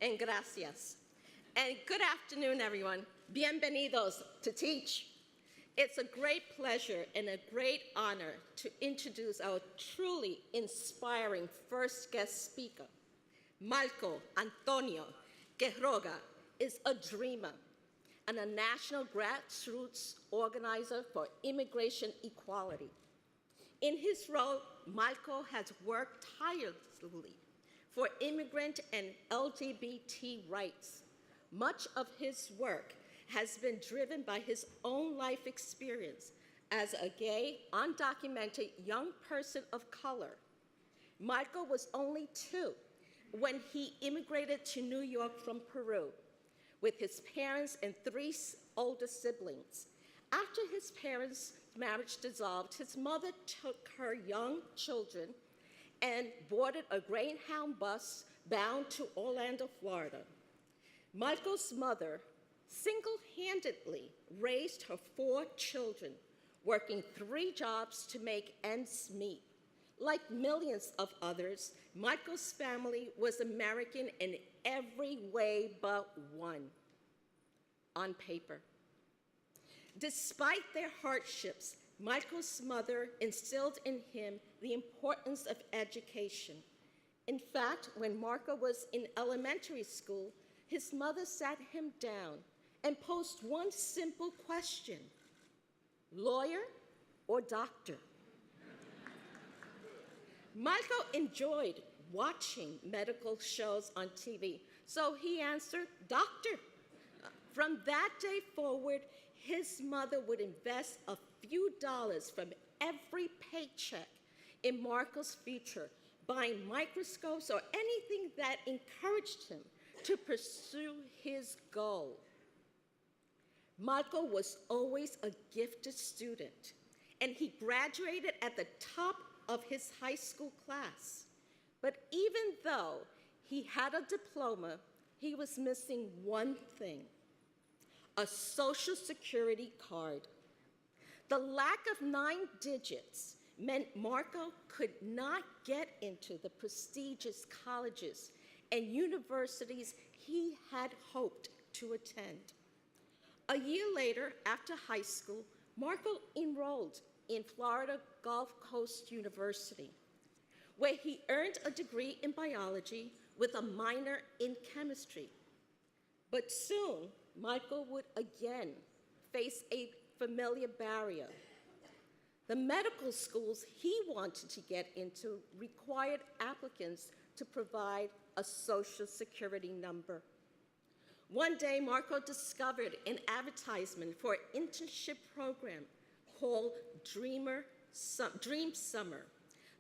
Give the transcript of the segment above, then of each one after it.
and gracias. And good afternoon, everyone. Bienvenidos to Teach. It's a great pleasure and a great honor to introduce our truly inspiring first guest speaker. Marco Antonio Quiroga is a dreamer and a national grassroots organizer for immigration equality. In his role, Marco has worked tirelessly for immigrant and LGBT rights. Much of his work has been driven by his own life experience as a gay, undocumented young person of color. Marco was only 2 when he immigrated to New York from Peru with his parents and 3 older siblings. After his parents' marriage dissolved, his mother took her young children and boarded a Greyhound bus bound to Orlando, Florida. Marco's mother single-handedly raised her 4 children, working 3 jobs to make ends meet. Like millions of others, Marco's family was American in every way but one, on paper. Despite their hardships, Marco's mother instilled in him the importance of education. In fact, when Marco was in elementary school, his mother sat him down and posed one simple question: lawyer or doctor? Marco enjoyed watching medical shows on TV, so he answered, doctor. From that day forward, his mother would invest a few dollars from every paycheck in Marco's future, buying microscopes or anything that encouraged him to pursue his goal. Marco was always a gifted student, and he graduated at the top of his high school class. But even though he had a diploma, he was missing one thing: a Social Security card. The lack of 9 digits meant Marco could not get into the prestigious colleges and universities he had hoped to attend. A year later, after high school, Marco enrolled in Florida Gulf Coast University, where he earned a degree in biology with a minor in chemistry. But soon, Marco would again face a familiar barrier. The medical schools he wanted to get into required applicants to provide a Social Security number. One day, Marco discovered an advertisement for an internship program called Dream Summer,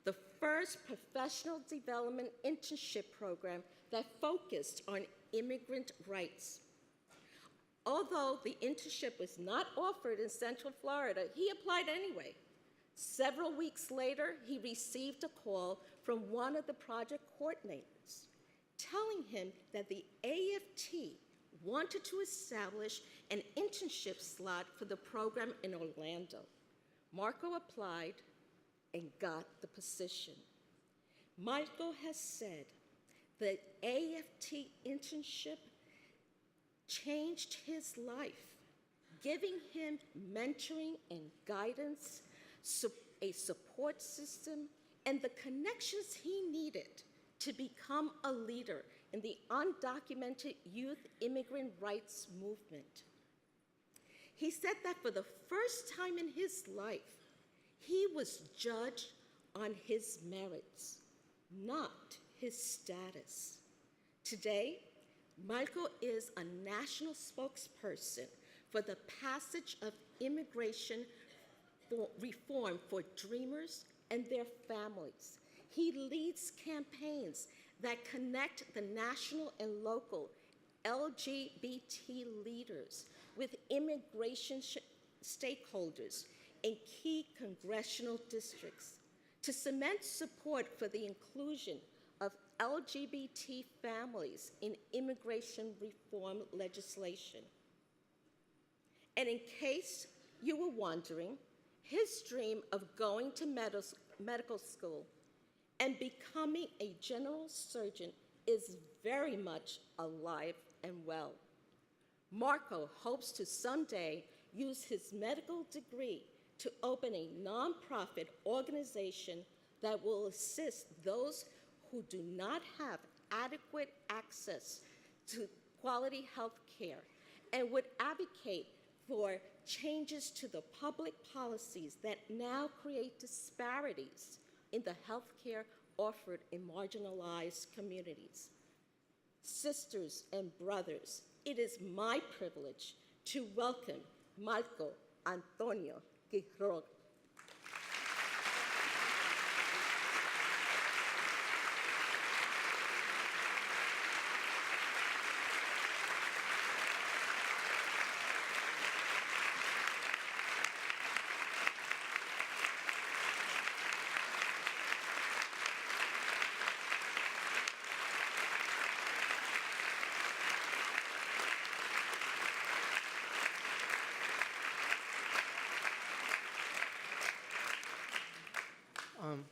the first professional development internship program that focused on immigrant rights. Although the internship was not offered in Central Florida, he applied anyway. Several weeks later, he received a call from one of the project coordinators telling him that the AFT wanted to establish an internship slot for the program in Orlando. Marco applied and got the position. Marco has said the AFT internship changed his life, giving him mentoring and guidance, a support system, and the connections he needed to become a leader in the undocumented youth immigrant rights movement. He said that for the first time in his life, he was judged on his merits, not his status. Today, Marco is a national spokesperson for the passage of immigration reform for dreamers and their families. He leads campaigns that connect the national and local LGBT leaders with immigration stakeholders in key congressional districts to cement support for the inclusion of LGBT families in immigration reform legislation. And in case you were wondering, his dream of going to medical school and becoming a general surgeon is very much alive and well. Marco hopes to someday use his medical degree to open a nonprofit organization that will assist those who do not have adequate access to quality health care and would advocate for changes to the public policies that now create disparities in the health care offered in marginalized communities. Sisters and brothers, it is my privilege to welcome Marco Antonio Quiroga.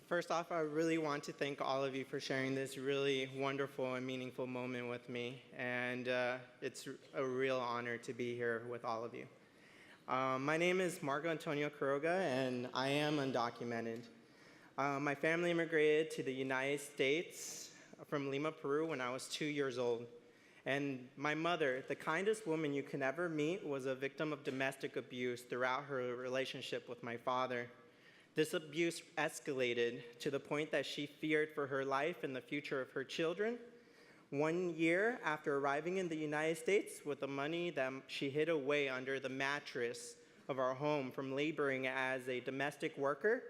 First off, I really want to thank all of you for sharing this really wonderful and meaningful moment with me, and it's a real honor to be here with all of you. My name is Marco Antonio Quiroga, and I am undocumented. My family immigrated to the United States from Lima, Peru when I was 2 years old. And my mother, the kindest woman you can ever meet, was a victim of domestic abuse throughout her relationship with my father. This abuse escalated to the point that she feared for her life and the future of her children. 1 year after arriving in the United States with the money that she hid away under the mattress of our home from laboring as a domestic worker,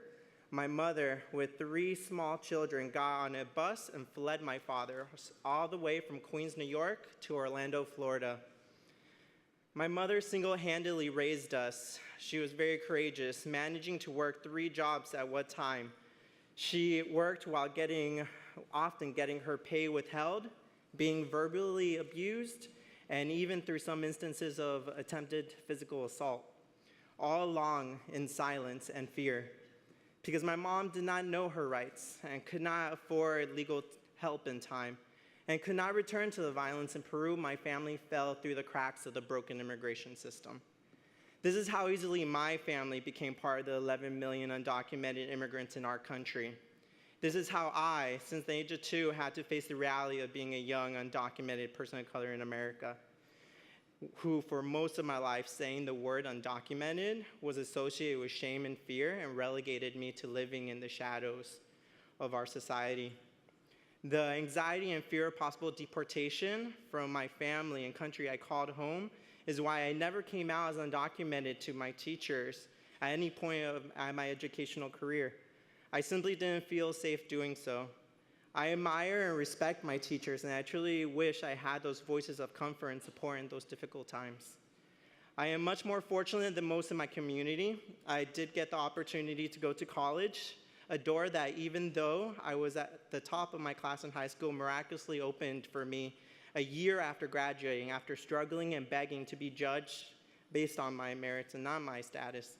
my mother, with 3 small children, got on a bus and fled my father all the way from Queens, New York to Orlando, Florida. My mother single-handedly raised us. She was very courageous, managing to work 3 jobs at one time. She worked while often getting her pay withheld, being verbally abused, and even through some instances of attempted physical assault, all along in silence and fear. Because my mom did not know her rights and could not afford legal help in time, and could not return to the violence in Peru, my family fell through the cracks of the broken immigration system. This is how easily my family became part of the 11 million undocumented immigrants in our country. This is how I, since the age of 2, had to face the reality of being a young, undocumented person of color in America, who for most of my life, saying the word undocumented was associated with shame and fear and relegated me to living in the shadows of our society. The anxiety and fear of possible deportation from my family and country I called home is why I never came out as undocumented to my teachers at any point of my educational career. I simply didn't feel safe doing so. I admire and respect my teachers, and I truly wish I had those voices of comfort and support in those difficult times. I am much more fortunate than most in my community. I did get the opportunity to go to college, a door that, even though I was at the top of my class in high school, miraculously opened for me a year after graduating, after struggling and begging to be judged based on my merits and not my status.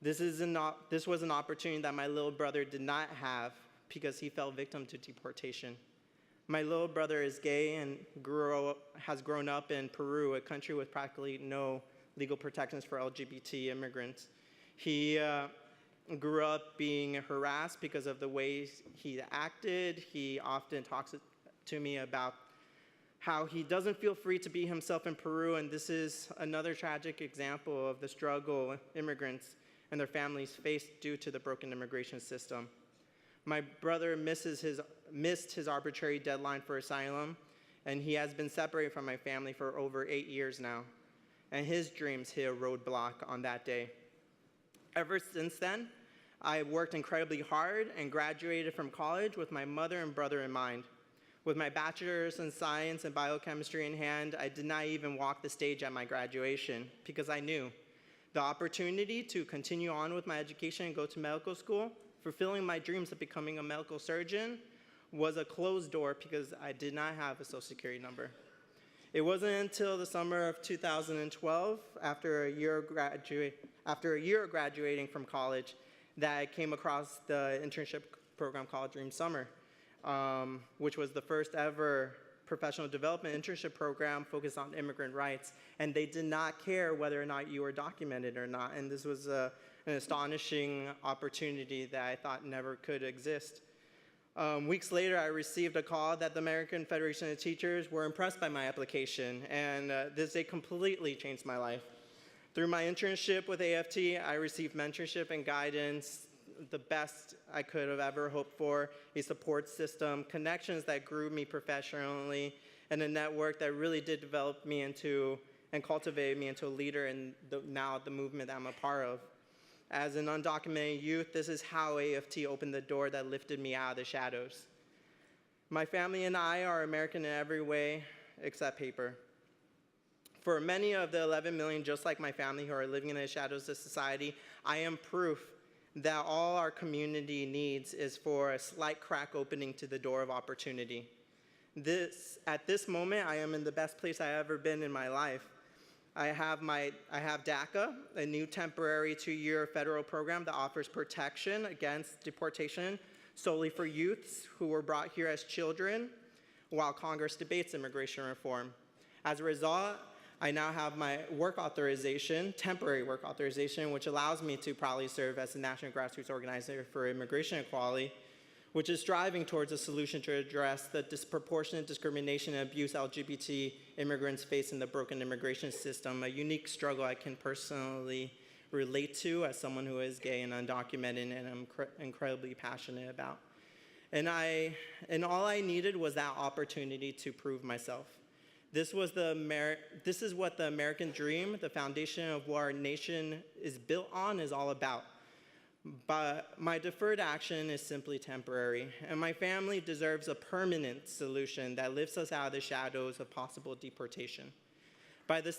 This was an opportunity that my little brother did not have because he fell victim to deportation. My little brother is gay and has grown up in Peru, a country with practically no legal protections for LGBT immigrants. He grew up being harassed because of the ways he acted. He often talks to me about how he doesn't feel free to be himself in Peru, and this is another tragic example of the struggle immigrants and their families face due to the broken immigration system. My brother missed his arbitrary deadline for asylum, and he has been separated from my family for over 8 years now, and his dreams hit a roadblock on that day. Ever since then, I worked incredibly hard and graduated from college with my mother and brother in mind. With my bachelor's in science and biochemistry in hand, I did not even walk the stage at my graduation because I knew the opportunity to continue on with my education and go to medical school, fulfilling my dreams of becoming a medical surgeon, was a closed door because I did not have a Social Security number. It wasn't until the summer of 2012, after a year of graduating from college, that I came across the internship program called Dream Summer. which was the first ever professional development internship program focused on immigrant rights, and they did not care whether or not you were documented or not, and this was an astonishing opportunity that I thought never could exist. Weeks later, I received a call that the American Federation of Teachers were impressed by my application, and this day completely changed my life. Through my internship with AFT, I received mentorship and guidance, the best I could have ever hoped for, a support system, connections that grew me professionally, and a network that really did develop me into and cultivate me into a leader in now the movement that I'm a part of. As an undocumented youth, this is how AFT opened the door that lifted me out of the shadows. My family and I are American in every way except paper. For many of the 11 million, just like my family, who are living in the shadows of society, I am proof that all our community needs is for a slight crack opening to the door of opportunity. At this moment, I am in the best place I've ever been in my life. I have DACA, a new temporary 2-year federal program that offers protection against deportation solely for youths who were brought here as children while Congress debates immigration reform. As a result, I now have my work authorization, temporary work authorization, which allows me to proudly serve as the National Grassroots Organizer for Immigration Equality, which is striving towards a solution to address the disproportionate discrimination and abuse LGBT immigrants face in the broken immigration system, a unique struggle I can personally relate to as someone who is gay and undocumented and I'm incredibly passionate about. And all I needed was that opportunity to prove myself. This is what the American dream, the foundation of what our nation is built on, is all about. But my deferred action is simply temporary, and my family deserves a permanent solution that lifts us out of the shadows of possible deportation. By the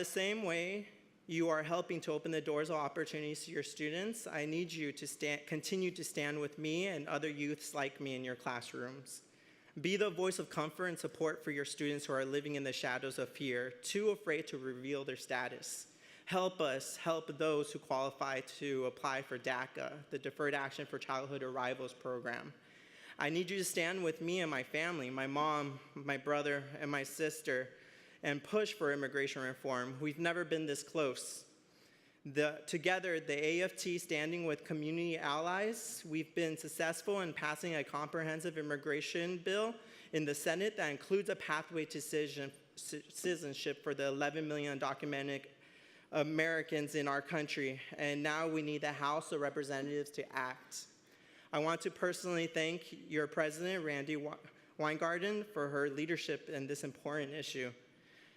same way you are helping to open the doors of opportunities to your students, I need you to continue to stand with me and other youths like me in your classrooms. Be the voice of comfort and support for your students who are living in the shadows of fear, too afraid to reveal their status. Help us help those who qualify to apply for DACA, the Deferred Action for Childhood Arrivals program. I need you to stand with me and my family, my mom, my brother, and my sister, and push for immigration reform. We've never been this close. Together, the AFT, standing with community allies, we've been successful in passing a comprehensive immigration bill in the Senate that includes a pathway to citizenship for the 11 million undocumented Americans in our country, and now we need the House of Representatives to act. I want to personally thank your president, Randy Weingarten, for her leadership in this important issue.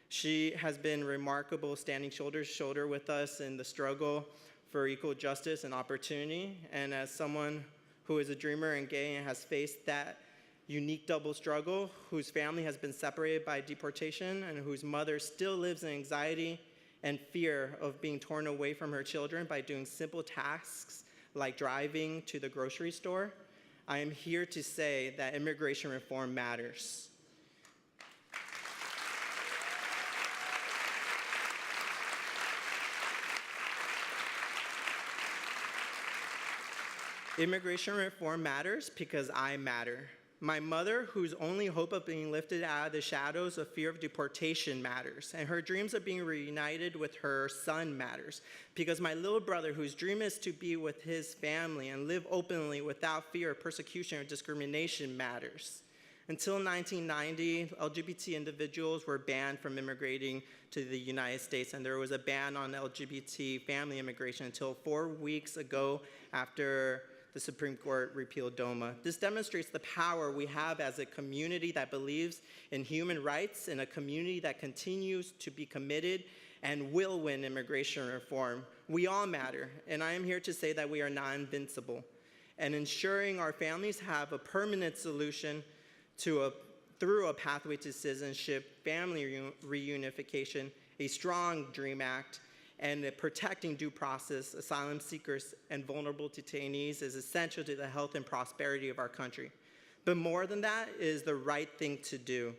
She has been remarkable, standing shoulder to shoulder with us in the struggle for equal justice and opportunity. And as someone who is a dreamer and gay and has faced that unique double struggle, whose family has been separated by deportation and whose mother still lives in anxiety and fear of being torn away from her children by doing simple tasks like driving to the grocery store, I am here to say that immigration reform matters. Immigration reform matters because I matter. My mother, whose only hope of being lifted out of the shadows of fear of deportation, matters, and her dreams of being reunited with her son matters, because my little brother, whose dream is to be with his family and live openly without fear of persecution or discrimination, matters. Until 1990, LGBT individuals were banned from immigrating to the United States, and there was a ban on LGBT family immigration until 4 weeks ago after the Supreme Court repealed DOMA. This demonstrates the power we have as a community that believes in human rights and a community that continues to be committed and will win immigration reform. We all matter, and I am here to say that we are not invincible. And ensuring our families have a permanent solution through a pathway to citizenship, family reunification, a strong DREAM Act, and protecting due process, asylum seekers, and vulnerable detainees is essential to the health and prosperity of our country. But more than that is the right thing to do.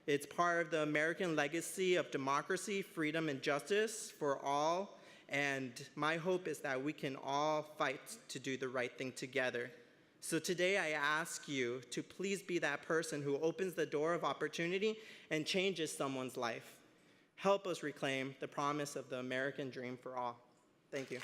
It's part of the American legacy of democracy, freedom, and justice for all. And my hope is that we can all fight to do the right thing together. So today I ask you to please be that person who opens the door of opportunity and changes someone's life. Help us reclaim the promise of the American dream for all. Thank you.